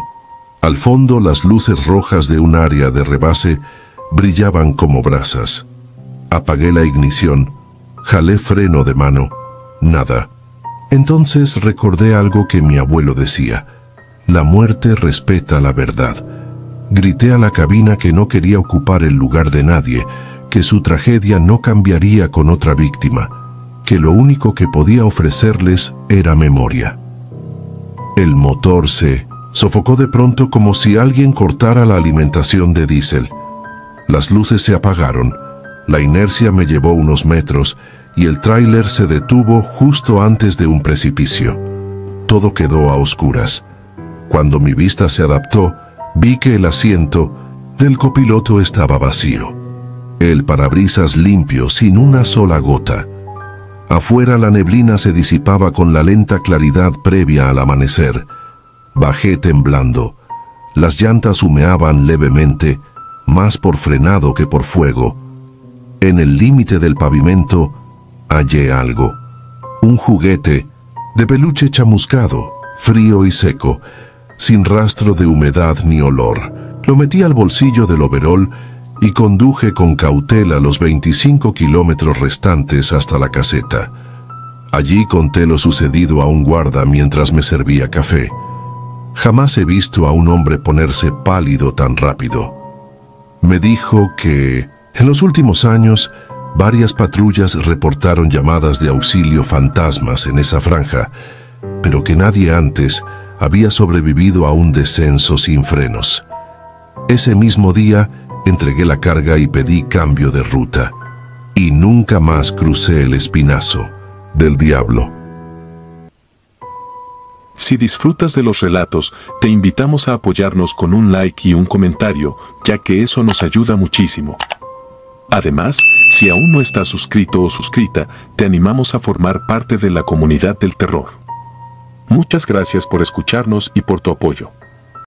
Al fondo, las luces rojas de un área de rebase brillaban como brasas. Apagué la ignición. Jalé freno de mano. Nada. Entonces recordé algo que mi abuelo decía. La muerte respeta la verdad. Grité a la cabina que no quería ocupar el lugar de nadie, que su tragedia no cambiaría con otra víctima, que lo único que podía ofrecerles era memoria. El motor se sofocó de pronto como si alguien cortara la alimentación de diésel. Las luces se apagaron, la inercia me llevó unos metros y el tráiler se detuvo justo antes de un precipicio. Todo quedó a oscuras. Cuando mi vista se adaptó, vi que el asiento del copiloto estaba vacío. El parabrisas limpio, sin una sola gota. Afuera la neblina se disipaba con la lenta claridad previa al amanecer. Bajé temblando. Las llantas humeaban levemente, más por frenado que por fuego. En el límite del pavimento hallé algo. Un juguete de peluche chamuscado, frío y seco, sin rastro de humedad ni olor. Lo metí al bolsillo del overol y conduje con cautela los 25 kilómetros restantes hasta la caseta. Allí conté lo sucedido a un guarda mientras me servía café. Jamás he visto a un hombre ponerse pálido tan rápido. Me dijo que, en los últimos años, varias patrullas reportaron llamadas de auxilio fantasmas en esa franja, pero que nadie antes había sobrevivido a un descenso sin frenos. Ese mismo día, entregué la carga y pedí cambio de ruta. Y nunca más crucé el espinazo del diablo. Si disfrutas de los relatos, te invitamos a apoyarnos con un like y un comentario, ya que eso nos ayuda muchísimo. Además, si aún no estás suscrito o suscrita, te animamos a formar parte de la comunidad del terror. Muchas gracias por escucharnos y por tu apoyo.